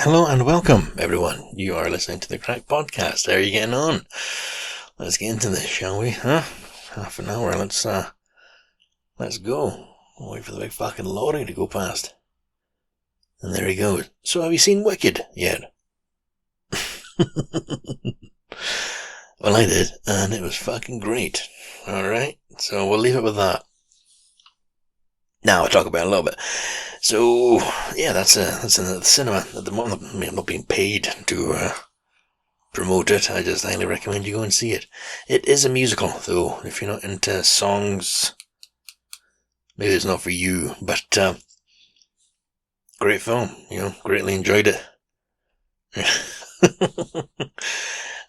Hello and welcome, everyone. You are listening to the Crack Podcast. How are you getting on? Let's get into this, shall we? Half an hour. Let's go. I'll wait for the big fucking lorry to go past. And there he goes. So, have you seen Wicked yet? Well, I did, and it was fucking great. Alright, so we'll leave it with that. Now I'll talk about it a little bit. So, yeah, that's in the cinema at the moment. I mean, I'm not being paid to promote it. I just highly recommend you go and see it. It is a musical, though. If you're not into songs, maybe it's not for you. But great film. Greatly enjoyed it. I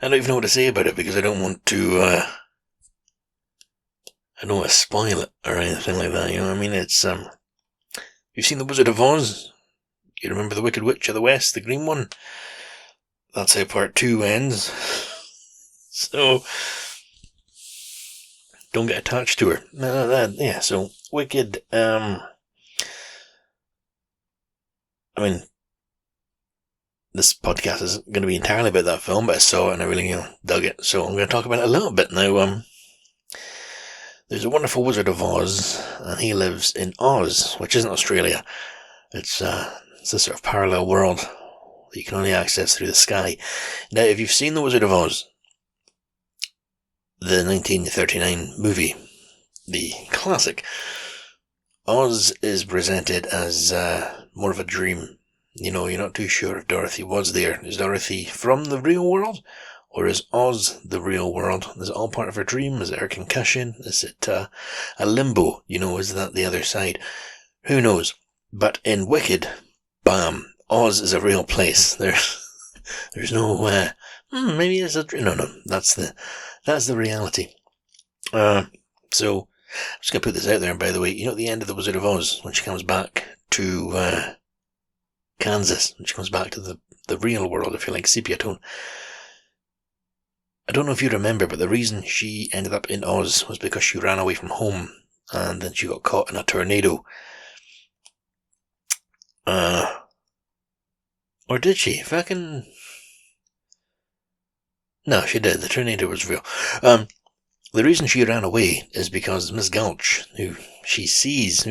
don't even know what to say about it because I don't want to. I don't want to spoil it or anything like that. I mean, it's You've seen The Wizard of Oz? You remember the Wicked Witch of the West, the green one? That's how part 2 ends. So, don't get attached to her. So, Wicked, I mean, this podcast is going to be entirely about that film, but I saw it and I really, dug it. So, I'm going to talk about it a little bit now. There's a wonderful Wizard of Oz, and he lives in Oz, which isn't Australia. It's a sort of parallel world that you can only access through the sky. Now, if you've seen The Wizard of Oz, the 1939 movie, the classic, Oz is presented as more of a dream. You're not too sure if Dorothy was there. Is Dorothy from the real world? Or is Oz the real world? Is it all part of her dream? Is it her concussion? Is it a limbo? Is that the other side? Who knows? But in Wicked, bam, Oz is a real place. There's no, maybe it's a dream. No, that's the reality. So, I'm just going to put this out there, and by the way, at the end of The Wizard of Oz, when she comes back to Kansas, when she comes back to the real world, if you like, sepia tone, I don't know if you remember, but the reason she ended up in Oz was because she ran away from home and then she got caught in a tornado. Or did she? No, she did. The tornado was real. The reason she ran away is because Miss Gulch, who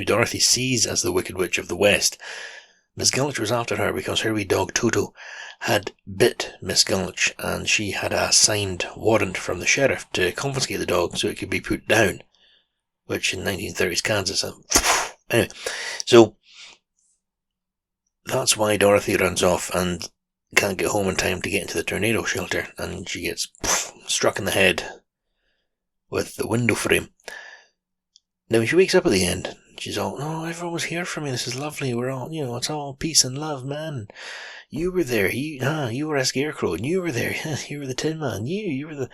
Dorothy sees as the Wicked Witch of the West, Miss Gulch was after her because her wee dog Toto had bit Miss Gulch, and she had a signed warrant from the sheriff to confiscate the dog so it could be put down, which in 1930s Kansas. Anyway, so that's why Dorothy runs off and can't get home in time to get into the tornado shelter, and she gets struck in the head with the window frame. Now, when she wakes up at the end, she's all, "Oh, everyone was here for me. This is lovely. We're all, it's all peace and love, man. You were there. You were a scarecrow, and you were there. You were the Tin Man. You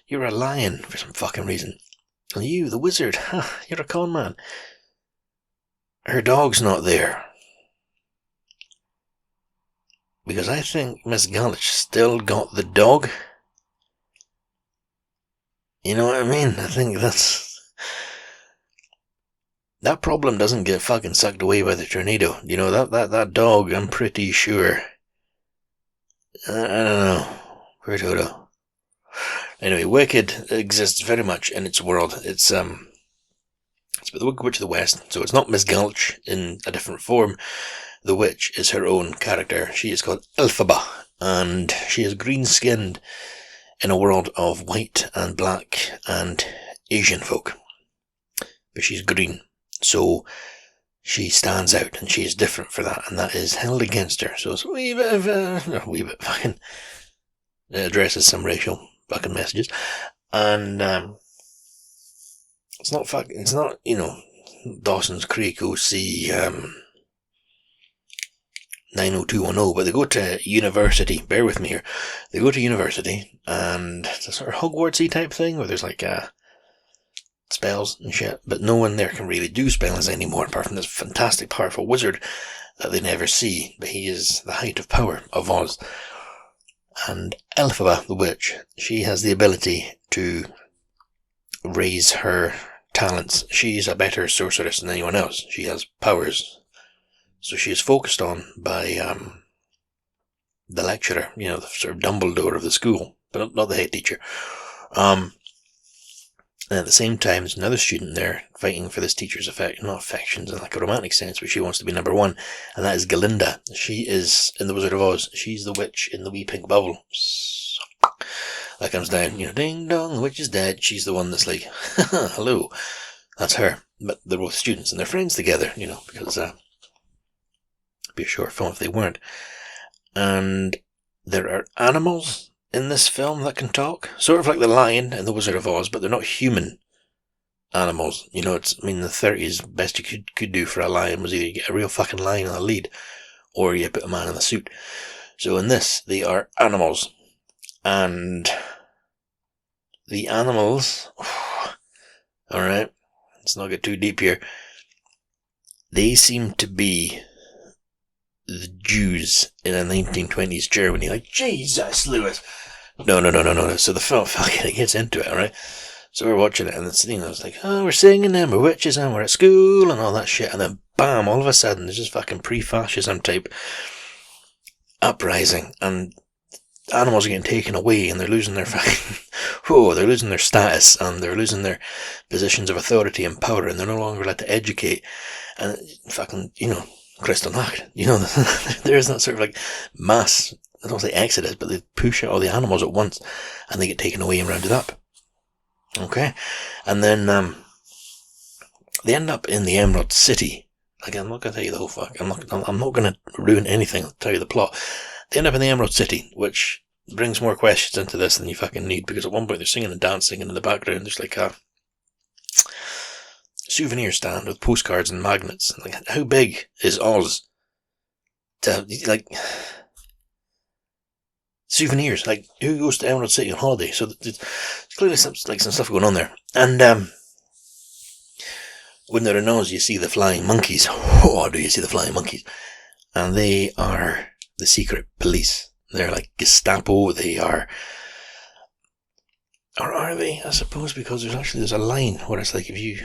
were a lion for some fucking reason. And you, the wizard, you're a con man." Her dog's not there. Because I think Miss Gulch still got the dog. You know what I mean? I think that problem doesn't get fucking sucked away by the tornado. That dog, I'm pretty sure. I don't know. Poor Toto. Anyway, Wicked exists very much in its world. It's about the Wicked Witch of the West, so it's not Miss Gulch in a different form. The witch is her own character. She is called Elphaba, and she is green-skinned in a world of white and black and Asian folk. But she's green. So she stands out, and she is different for that, and that is held against her. So it's a wee bit fucking addresses some racial fucking messages, and it's not Dawson's Creek OC 90210, but they go to university. Bear with me here. They go to university, and it's a sort of Hogwartsy type thing where there's like spells and shit, but no one there can really do spells anymore apart from this fantastic, powerful wizard that they never see, but he is the height of power of Oz. And Elphaba, the witch, she has the ability to raise her talents. She's a better sorceress than anyone else. She has powers. So she is focused on by the lecturer, the sort of Dumbledore of the school, but not the head teacher. And at the same time, there's another student there fighting for this teacher's not affections in like a romantic sense, but she wants to be number one, and that is Galinda. She is in The Wizard of Oz. She's the witch in the wee pink bubble. That comes down, ding dong, the witch is dead. She's the one that's like, hello. That's her. But they're both students and they're friends together, because it'd be a short film if they weren't. And there are animals in this film that can talk, sort of like the lion in The Wizard of Oz, but they're not human animals. The 30s, best you could do for a lion was either you get a real fucking lion in the lead, or you put a man in a suit. So in this, they are animals. And the animals, alright, let's not get too deep here. They seem to be the Jews in a 1920s Germany. Like, Jesus, Lewis. No. So the film fucking gets into it, alright? So we're watching it, and it's, it's like, oh, we're singing and we're witches and we're at school and all that shit. And then, bam, all of a sudden, there's just fucking pre-fascism type uprising, and animals are getting taken away, and they're losing their fucking, they're losing their status, and they're losing their positions of authority and power, and they're no longer allowed to educate. And fucking, Kristallnacht, there is that sort of like mass, I don't say exodus, but they push out all the animals at once, and they get taken away and rounded up. Okay? And then, they end up in the Emerald City. Again, I'm not going to tell you the whole fuck. I'm not going to ruin anything. I'll tell you the plot. They end up in the Emerald City, which brings more questions into this than you fucking need, because at one point they're singing and dancing, and in the background there's like a souvenir stand with postcards and magnets. Like, how big is Oz to, like, souvenirs? Like, who goes to Emerald City on holiday? So there's clearly some stuff going on there. And when they're in Oz, you see the flying monkeys. Oh, do you see the flying monkeys? And they are the secret police. They're like Gestapo. They are, or are they? I suppose, because there's a line where it's like, if you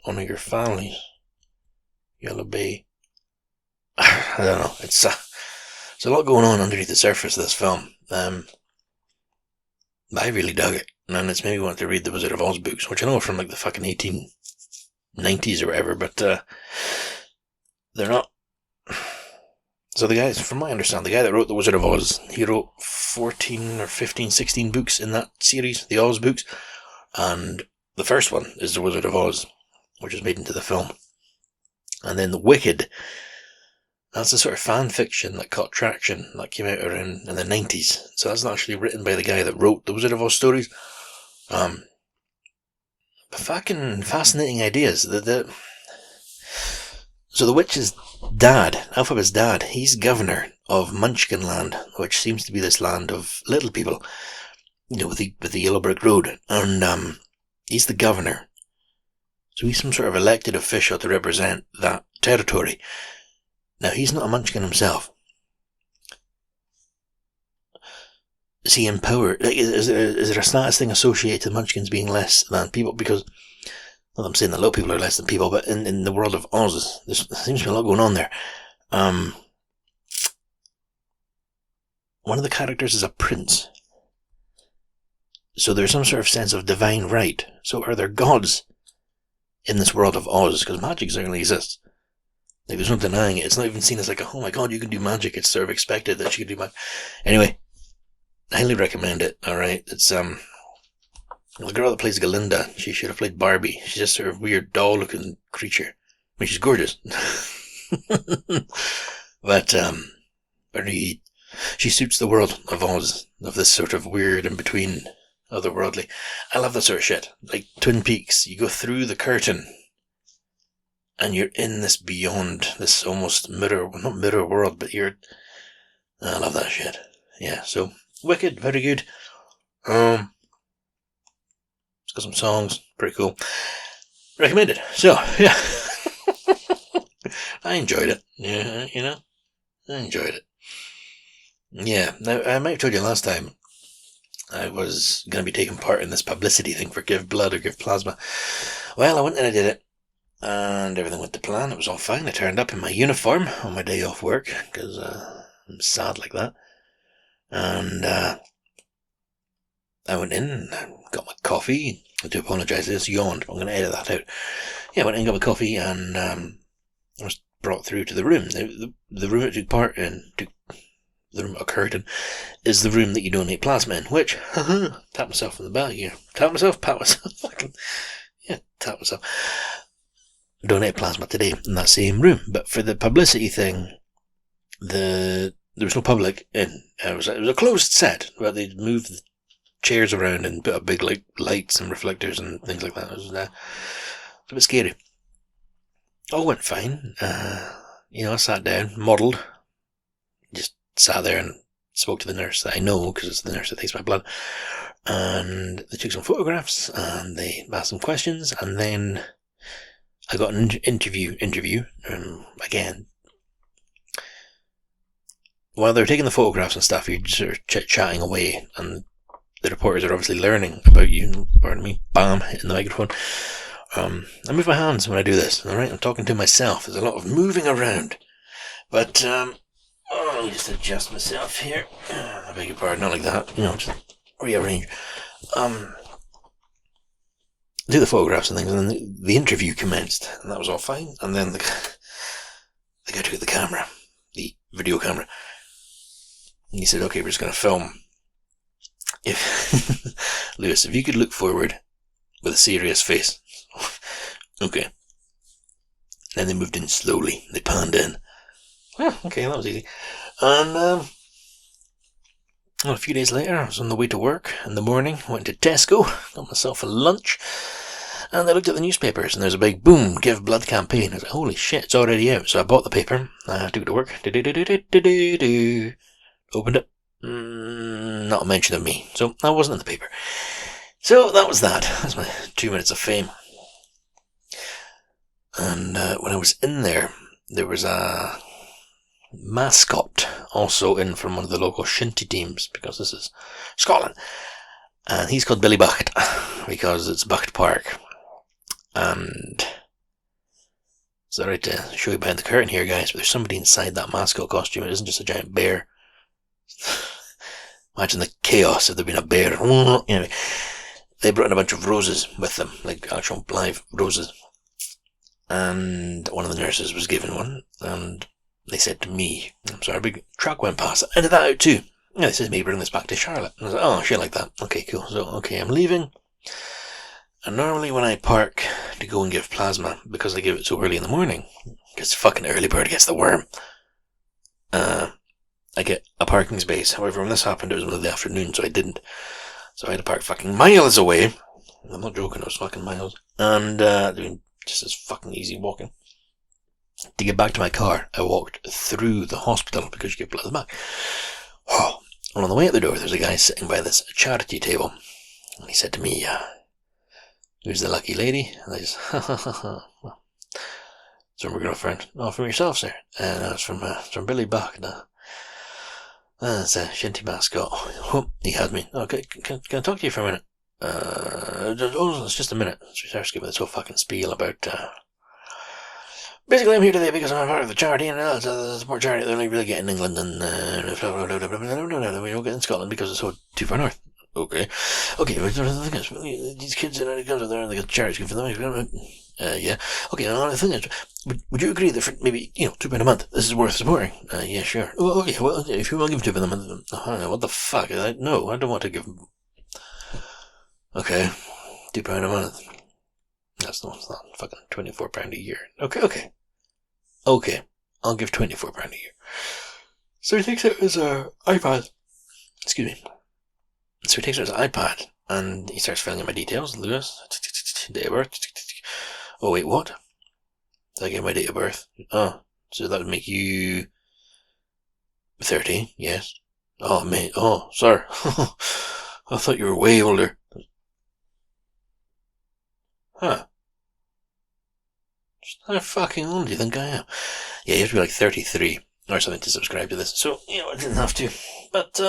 honor your families, you'll obey. I don't know. It's a lot going on underneath the surface of this film. But I really dug it, and it's made me want to read the Wizard of Oz books, which I know are from like the fucking 1890s or whatever, but they're not. So the guy, from my understanding, the guy that wrote The Wizard of Oz, he wrote 14 or 15, 16 books in that series, the Oz books, and the first one is The Wizard of Oz, which was made into the film. And then The Wicked, that's the sort of fan fiction that caught traction, that came out around in the 90s. So that's not actually written by the guy that wrote The Wizard of Oz stories. But fucking fascinating ideas. So the witch's dad, Elphabet's dad, he's governor of Munchkinland, which seems to be this land of little people, with the yellow brick road. And he's the governor. So he's some sort of elected official to represent that territory. Now, he's not a Munchkin himself. Is he empowered? Like, is there a status thing associated to Munchkins being less than people? Because, not that I'm saying that little people are less than people, but in the world of Oz, there seems to be a lot going on there. One of the characters is a prince. So there's some sort of sense of divine right. So are there gods in this world of Oz? Because magic certainly exists. Like, there's no denying it. It's not even seen as like, oh my god, you can do magic. It's sort of expected that you can do magic. Anyway, I highly recommend it, alright? It's, the girl that plays Galinda, she should have played Barbie. She's just sort of weird doll-looking creature. I mean, she's gorgeous. But, she suits the world of Oz, of this sort of weird in-between otherworldly. I love that sort of shit. Like Twin Peaks, you go through the curtain, and you're in this beyond, this almost not mirror world, but I love that shit. Yeah, so, Wicked, very good. It's got some songs, pretty cool. Recommended. So, yeah. I enjoyed it. Yeah, I enjoyed it. Yeah, now, I might have told you last time, I was going to be taking part in this publicity thing for Give Blood or Give Plasma. Well, I went and I did it. And everything went to plan. It was all fine. I turned up in my uniform on my day off work, because I'm sad like that. And I went in and got my coffee. I do apologise, I just yawned. I'm going to edit that out. Yeah, I went in and got my coffee, and I was brought through to the room. The room it took part in, the room it occurred in, is the room that you donate plasma in, which, tap myself in the back here. Tap myself, pat myself. Yeah, tap myself. Donate plasma today in that same room. But for the publicity thing, there was no public in. It was a closed set, but they'd moved the chairs around and put up big lights and reflectors and things like that. It was a bit scary. All went fine. I sat down, modelled, just sat there and spoke to the nurse that I know, because it's the nurse that takes my blood. And they took some photographs, and they asked some questions, and then I got an interview. Again, while they were taking the photographs and stuff, you're just sort of chit-chatting away, and the reporters are obviously learning about you. Pardon me, bam, hitting the microphone. I move my hands when I do this, alright? I'm talking to myself. There's a lot of moving around. But, let me just adjust myself here. I beg your pardon, not like that. Just rearrange. Do the photographs and things, and then the interview commenced, and that was all fine. And then the guy took the camera, the video camera, and he said, okay, we're just going to film. Lewis, if you could look forward with a serious face. Okay. Then they moved in slowly. They panned in. Okay, that was easy. And a few days later, I was on the way to work in the morning. Went to Tesco, got myself a lunch, and I looked at the newspapers, and there's a big boom, give blood campaign. I was like, holy shit, it's already out. So I bought the paper, took it to work, opened it, not a mention of me. So I wasn't in the paper. So that was that. That's my 2 minutes of fame. And when I was in there, there was a mascot also in from one of the local shinty teams, because this is Scotland. And he's called Billy Bucket, because it's Bucket Park. And it's alright to show you behind the curtain here, guys, but there's somebody inside that mascot costume. It isn't just a giant bear. Imagine the chaos if there'd been a bear. Anyway, they brought in a bunch of roses with them, like actual live roses. And one of the nurses was given one, and they said to me, I'm sorry, a big truck went past. I did that out too. Yeah, they said to me, bring this back to Charlotte. And I was like, oh, shit like that. Okay, cool. So, okay, I'm leaving. And normally when I park to go and give plasma, because I give it so early in the morning, because fucking early bird gets the worm, I get a parking space. However, when this happened, it was in the afternoon, so I didn't. So I had to park fucking miles away. I'm not joking, it was fucking miles. And doing just as fucking easy walking. To get back to my car, I walked through the hospital because you get blood back. Oh, and on the way out the door, there's a guy sitting by this charity table. And he said to me, who's the lucky lady? And I just, well, it's from my girlfriend. Oh, from yourself, sir? And it's from Billy Buck. It's a shinty mascot. Oh, he had me. Okay, can I talk to you for a minute? It's just a minute. So he starts giving this whole fucking spiel about, basically I'm here today because I'm part of the charity, and it's a support charity that they only really get in England, and we don't get in Scotland because it's so too far north. Okay, the thing is, these kids in it comes out there and they get charities given for them. Yeah. Okay, the thing is, would you agree that for maybe, £2 a month, this is worth supporting? Yeah, sure. Oh, okay, well, if you want to give £2 a month, what the fuck? No, I don't want to give them. Okay, £2 a month. That's not fucking £24 a year. Okay. I'll give £24 a year. So he takes out his iPad. Excuse me. So he takes out his iPad and he starts filling in my details. Lewis, date of birth. Oh wait, what? Did I get my date of birth? Oh, so that would make you 30. Yes. Oh mate. Oh, sir. I thought you were way older. Huh. How fucking old do you think I am? Yeah, you have to be like 33 or something to subscribe to this. So, I didn't have to. But,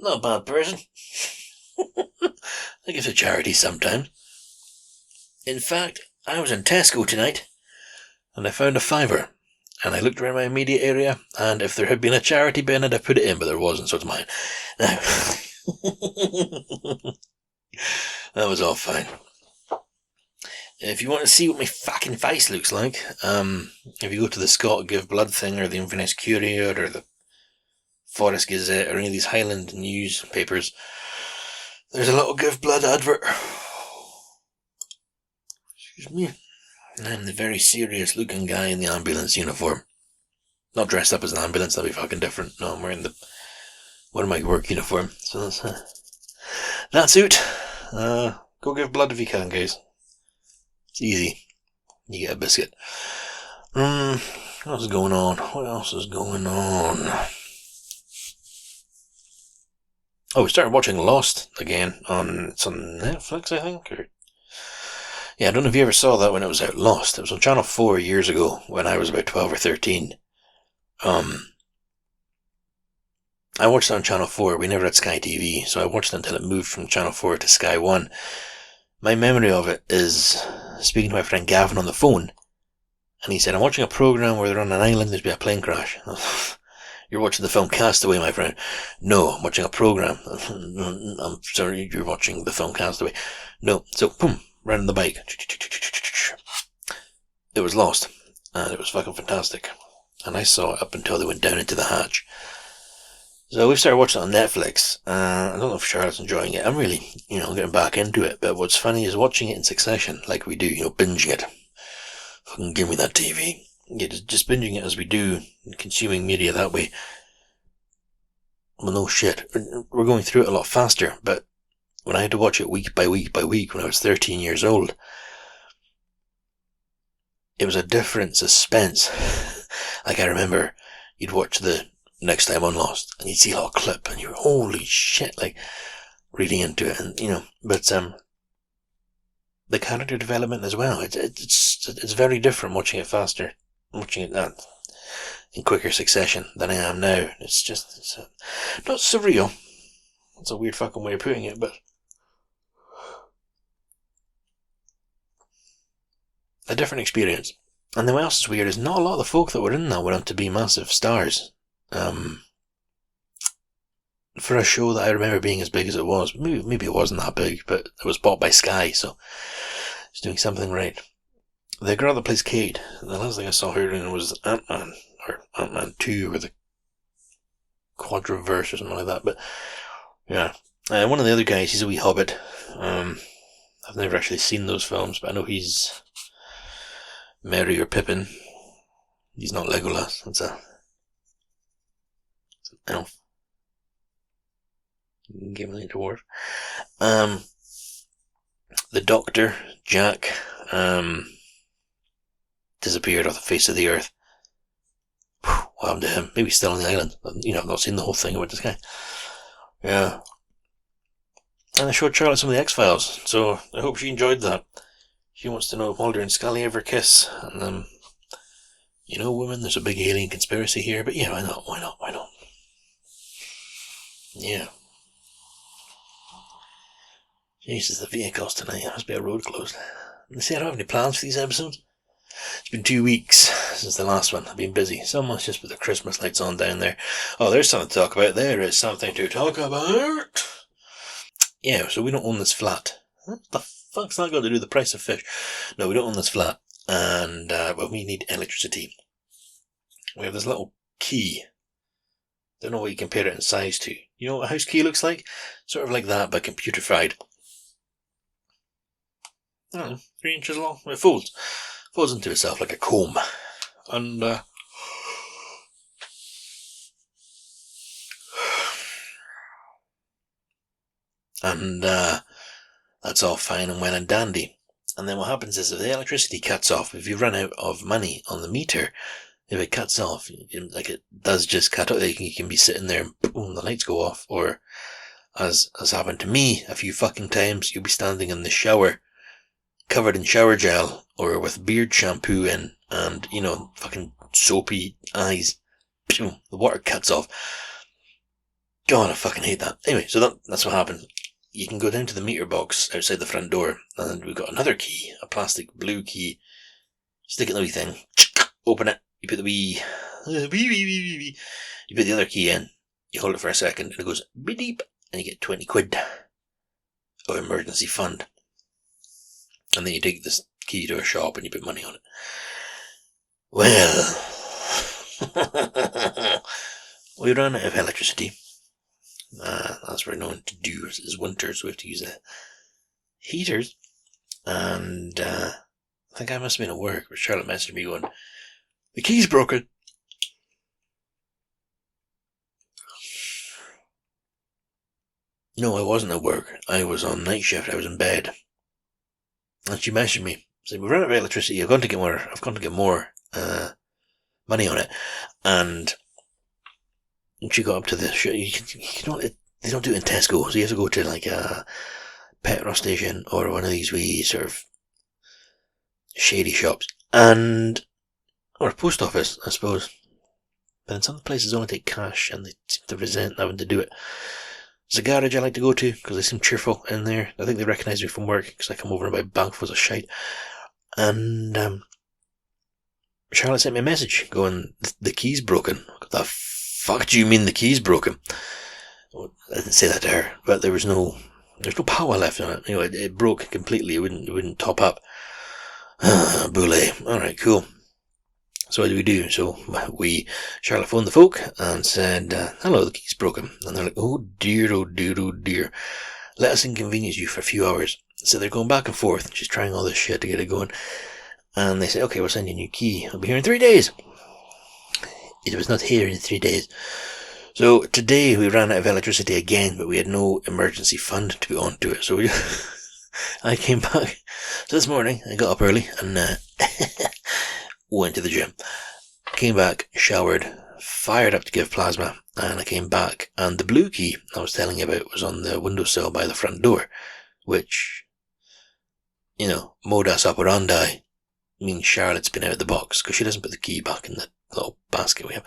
not a bad person. I give to charity sometimes. In fact, I was in Tesco tonight, and I found a £5 And I looked around my immediate area, and if there had been a charity bin, I'd have put it in, but there wasn't, so it's mine. Now, that was all fine. If you want to see what my fucking face looks like, if you go to the Scott Give Blood thing, or the Inverness Courier, or the Forest Gazette, or any of these Highland newspapers, there's a little Give Blood advert. Excuse me. I'm the very serious looking guy in the ambulance uniform. Not dressed up as an ambulance, that'd be fucking different. No, I'm wearing one of my work uniform. So that's it. Go give blood if you can, guys. It's easy. You get a biscuit. What else is going on? What else is going on? Oh, we started watching Lost again it's on Netflix, I think. Yeah, I don't know if you ever saw that when it was out. Lost. It was on Channel 4 years ago when I was about 12 or 13. I watched it on Channel 4. We never had Sky TV, so I watched it until it moved from Channel 4 to Sky 1. My memory of it is speaking to my friend Gavin on the phone, and he said, I'm watching a program where they're on an island, there's been a plane crash. You're watching the film Castaway, my friend. No, I'm watching a program. I'm sorry, you're watching the film Castaway. No, so, boom, riding the bike. It was Lost, and it was fucking fantastic. And I saw it up until they went down into the hatch. So we've started watching it on Netflix. I don't know if Charlotte's enjoying it. I'm really, getting back into it. But what's funny is watching it in succession, like we do, binging it. Fucking give me that TV. Yeah, just binging it as we do, consuming media that way. Well, no shit. We're going through it a lot faster, but when I had to watch it week by week by week when I was 13 years old, it was a different suspense. Like I remember, you'd watch the next time on Lost, and you'd see a little clip, and you're holy shit, like reading into it, and but the character development as well. It's very different watching it faster, watching it in quicker succession than I am now. It's not surreal. It's a weird fucking way of putting it, but a different experience. And then what else is weird is not a lot of the folk that were in that went on to be massive stars. For a show that I remember being as big as it was, maybe it wasn't that big, but it was bought by Sky, so it's doing something right. The girl that plays Kate, the last thing I saw her in was Ant-Man, or Ant-Man 2, or the Quadriverse, or something like that, but yeah. One of the other guys, he's a wee hobbit. I've never actually seen those films, but I know he's Merry or Pippin. He's not Legolas, it's an elf. Gimli dwarf. The Doctor, Jack, disappeared off the face of the earth. What happened to him? Maybe he's still on the island. I've not seen the whole thing about this guy. Yeah. And I showed Charlotte some of the X-Files, so I hope she enjoyed that. She wants to know if Mulder and Scully ever kiss, and women, there's a big alien conspiracy here, but yeah, why not? Yeah. Jesus, the vehicles tonight. There must be a road closed. You see, I don't have any plans for these episodes. It's been 2 weeks since the last one. I've been busy. Someone's just put the Christmas lights on down there. Oh, there's something to talk about. There is something to talk about. Yeah, so we don't own this flat. What the fuck's that got to do with the price of fish? No, we don't own this flat. And, we need electricity. We have this little key. Don't know what you compare it in size to. You know what a house key looks like? Sort of like that, but computerified. I don't know, 3 inches long. It folds into itself like a comb. And, that's all fine and well and dandy. And then what happens is if the electricity cuts off, if you run out of money on the meter, if it cuts off, like it does just cut off, you can be sitting there and boom, the lights go off. Or, as has happened to me a few fucking times, you'll be standing in the shower, covered in shower gel, or with beard shampoo in, and, fucking soapy eyes. The water cuts off. God, I fucking hate that. Anyway, so that's what happened. You can go down to the meter box outside the front door, and we've got another key, a plastic blue key. Stick it in the wee thing, open it, You put the wee, you put the other key in, you hold it for a second, and it goes beep, and you get 20 quid of emergency fund. And then you take this key to a shop and you put money on it. Well, we ran out of electricity. As we're known to do, it's winter, so we have to use heaters. And I think I must have been at work, but Charlotte messaged me going, the key's broken. No, I wasn't at work. I was on night shift. I was in bed. And she messaged me, said, we ran out of electricity. I've gone to get more money on it. And she got up to the shit. They don't do it in Tesco, so you have to go to like a petrol station or one of these wee sort of shady shops, or a post office, I suppose. But in some places, they only take cash, and they seem to resent having to do it. There's a garage I like to go to because they seem cheerful in there. I think they recognise me from work because I come over and buy bankfuls of shite. And Charlotte sent me a message going, the key's broken. What the fuck do you mean the key's broken? Well, I didn't say that to her, but there's no power left on it. You know, it broke completely. It wouldn't top up. Boule. Alright, cool. So what do we do? So Charlotte phoned the folk and said, hello, the key's broken. And they're like, oh dear, oh dear, oh dear. Let us inconvenience you for a few hours. So they're going back and forth, and she's trying all this shit to get it going. And they say, okay, we'll send you a new key. It'll be here in 3 days. It was not here in 3 days. So today we ran out of electricity again, but we had no emergency fund to put onto it. So I came back. So this morning I got up early and went to the gym. Came back, showered, fired up to give plasma, and I came back, and the blue key I was telling you about was on the windowsill by the front door, which, you know, modus operandi means Charlotte's been out of the box, because she doesn't put the key back in the little basket we have.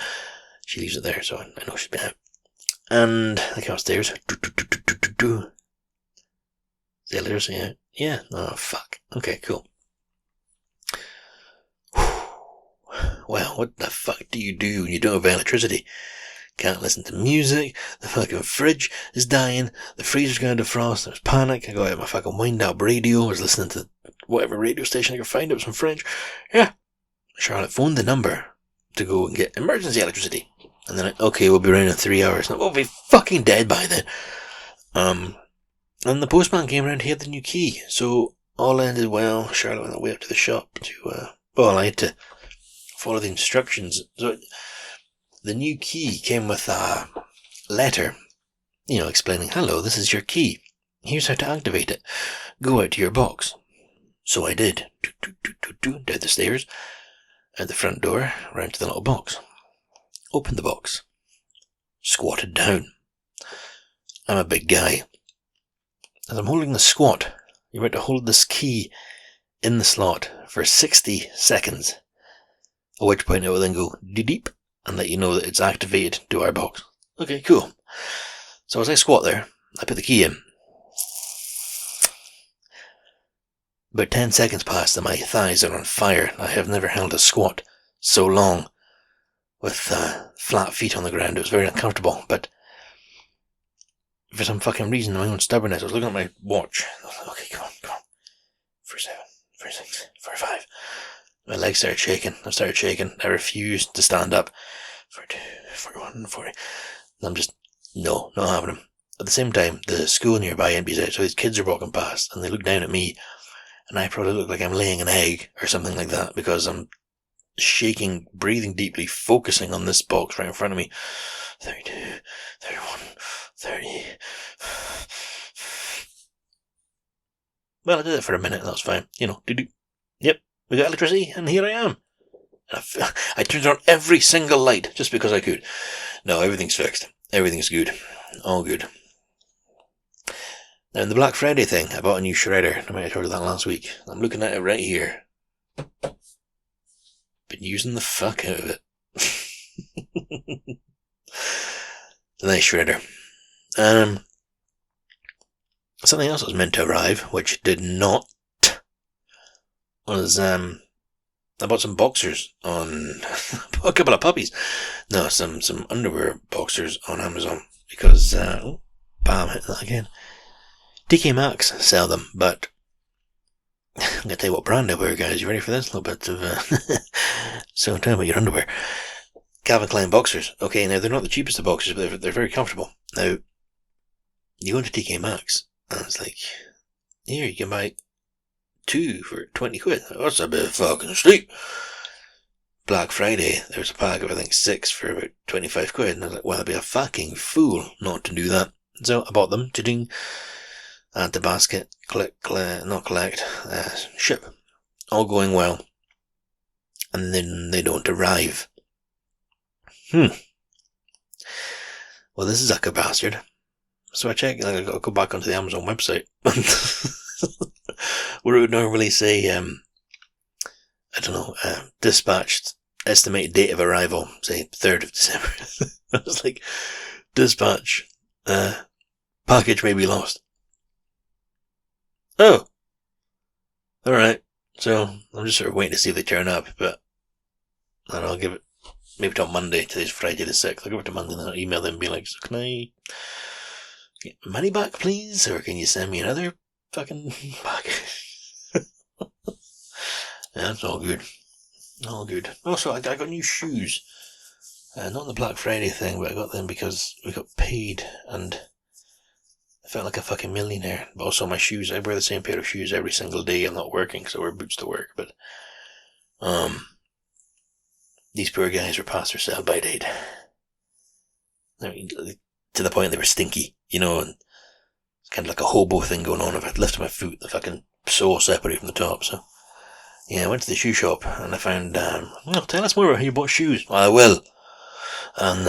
She leaves it there, so I know she's been out. And I came upstairs. The elevator's out. Yeah. Oh, fuck. Okay, cool. Well, what the fuck do you do when you don't have electricity? Can't listen to music, the fucking fridge is dying, the freezer's going to defrost, there's panic, I got out my fucking wind-up radio, I was listening to whatever radio station I could find, it was some French. Yeah. Charlotte phoned the number to go and get emergency electricity. And then, okay, we'll be around in 3 hours. And we'll be fucking dead by then. And the postman came around, he had the new key. So, all ended well. Charlotte went away up to the shop to, I had to follow the instructions. So, the new key came with a letter, explaining, hello, this is your key. Here's how to activate it. Go out to your box. So I did. Down the stairs, out the front door, round to the little box. Opened the box. Squatted down. I'm a big guy. As I'm holding the squat, you're about to hold this key in the slot for 60 seconds. At which point it will then go deep and let you know that it's activated to our box. Okay, cool. So as I squat there, I put the key in. About 10 seconds passed and my thighs are on fire. I have never held a squat so long with flat feet on the ground. It was very uncomfortable, but for some fucking reason, my own stubbornness, I was looking at my watch. I was like, okay, come on. 47, 46, 45. My legs started shaking. I refused to stand up. 42, 41, 40. And I'm just, no, not having them. At the same time, the school nearby empties out, so these kids are walking past, and they look down at me, and I probably look like I'm laying an egg, or something like that, because I'm shaking, breathing deeply, focusing on this box right in front of me. 32, 31, 30. Well, I did it for a minute, that was fine. Yep, we got electricity, and here I am. I turned on every single light, just because I could. No, everything's fixed. Everything's good. All good. Now, in the Black Friday thing, I bought a new shredder. I might have told you that last week. I'm looking at it right here. Been using the fuck out of it. A nice shredder. Something else was meant to arrive, which did not, was I bought some boxers on a couple of puppies. No, some underwear boxers on Amazon because bam, hit that again. TK Maxx sell them, but I'm gonna tell you what brand I wear, guys. You ready for this? A little bit of so tell me about your underwear. Calvin Klein boxers. Okay, now they're not the cheapest of boxers, but they're very comfortable. Now you go into TK Maxx and it's like, here you can buy 2 for 20 quid. That's a bit of fucking steep. Black Friday, there was a pack of I think 6 for about 25 quid, and I was like, well, I'd be a fucking fool not to do that. So I bought them to ding, add to basket, ship. All going well. And then they don't arrive. Well, this is a bastard. So I check, I go back onto the Amazon website. Where it would normally say, dispatched, estimated date of arrival, say 3rd of December. I was like, dispatch, package may be lost. Oh. Alright. So, I'm just sort of waiting to see if they turn up, but I don't know, I'll give it maybe till Monday. Today's Friday the 6th. I'll give it to Monday and I'll email them and be like, so can I get money back, please? Or can you send me another fucking package? Yeah, it's all good. All good. Also, I got new shoes. Not the Black Friday thing, but I got them because we got paid and I felt like a fucking millionaire. But also my shoes, I wear the same pair of shoes every single day. I'm not working, so I wear boots to work. But these poor guys were past their sell-by date. I mean, to the point they were stinky, and it's kind of like a hobo thing going on. If I'd lifted my foot, the fucking sole separated from the top, so... Yeah, I went to the shoe shop and I found, tell us more about how you bought shoes. Well, I will. And,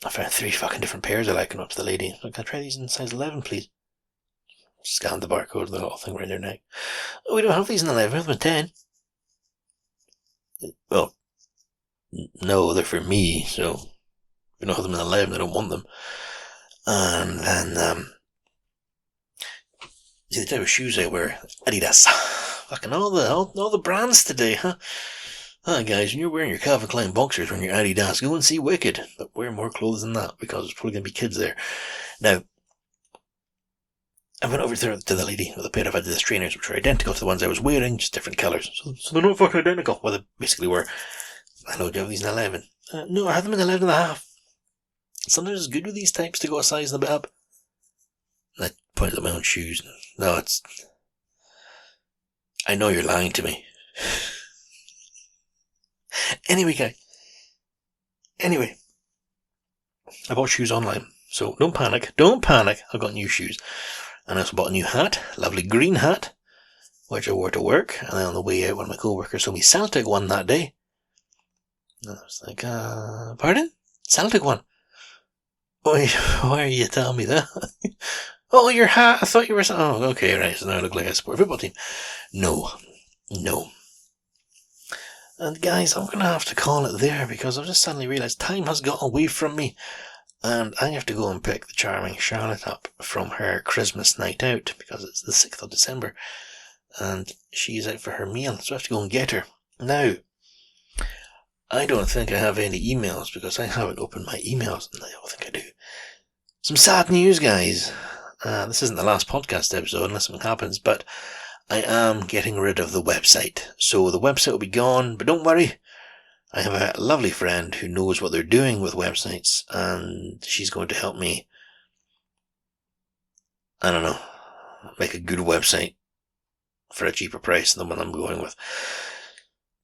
I found 3 fucking different pairs I like and up to the lady. Look, can I try these in size 11, please? Scanned the barcode of the little thing around their neck. Oh, we don't have these in 11, we have them in 10. Well, no, they're for me, so if we don't have them in 11, I don't want them. And then, see the type of shoes I wear? Adidas. Fucking all the brands today, huh? Ah, guys, when you're wearing your Calvin Klein boxers when you're Adidas, go and see Wicked, but wear more clothes than that because there's probably going to be kids there. Now, I went over to the lady with a pair of Adidas trainers which were identical to the ones I was wearing, just different colours. So they're not fucking identical. Well, they basically were. Hello, do you have these in 11? No, I have them in 11 and a half. Sometimes it's good with these types to go a size a bit up. I pointed at my own shoes. No, it's... I know you're lying to me. Anyway, I bought shoes online. So don't panic. I got new shoes. And I also bought a new hat, lovely green hat, which I wore to work. And then on the way out, one of my co-workers told me Celtic won that day. And I was like, pardon? Celtic won? Why are you telling me that? Oh, your hat, I thought you were... Oh, okay, right, so now I look like I support a football team. No. And guys, I'm going to have to call it there because I've just suddenly realised time has got away from me. And I have to go and pick the charming Charlotte up from her Christmas night out because it's the 6th of December. And she's out for her meal, so I have to go and get her. Now, I don't think I have any emails because I haven't opened my emails, and I don't think I do. Some sad news, guys. This isn't the last podcast episode unless something happens, but I am getting rid of the website. So the website will be gone, but don't worry. I have a lovely friend who knows what they're doing with websites, and she's going to help me, I don't know, make a good website for a cheaper price than the one I'm going with.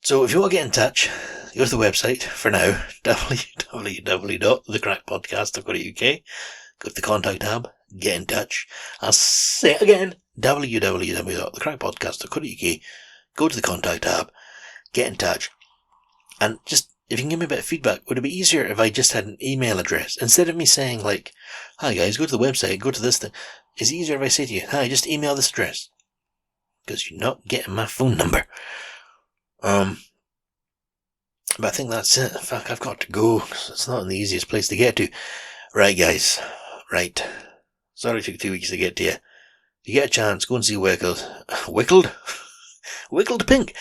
So if you want to get in touch, go to the website for now, www.thecrackpodcast.co.uk. Go to the contact tab, get in touch. I'll say it again, www.thecrackpodcast.co.uk. Go to the contact tab, get in touch. And just, if you can give me a bit of feedback, would it be easier if I just had an email address? Instead of me saying like, hi guys, go to the website, go to this thing. Is it easier if I say to you, hi, just email this address? Because you're not getting my phone number. But I think that's it. In fact, I've got to go, because it's not the easiest place to get to. Right, guys. Right. Sorry it took 2 weeks to get to you. If you get a chance, go and see Wickled. Wickled? Wiggled Pink.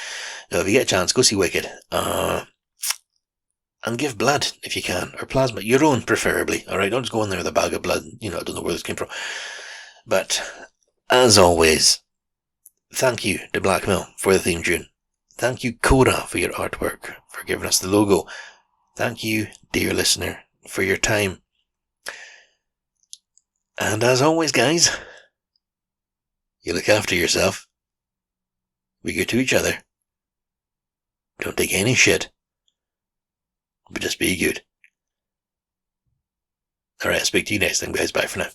Now, if you get a chance, go see Wicked. And give blood if you can, or plasma, your own preferably. All right, don't just go in there with a bag of blood. I don't know where this came from. But as always, thank you to Blackmail for the theme tune. Thank you, Coda, for your artwork, for giving us the logo. Thank you, dear listener, for your time. And as always, guys, you look after yourself. Be good to each other. Don't take any shit. But just be good. Alright, I'll speak to you next time, guys. Bye for now.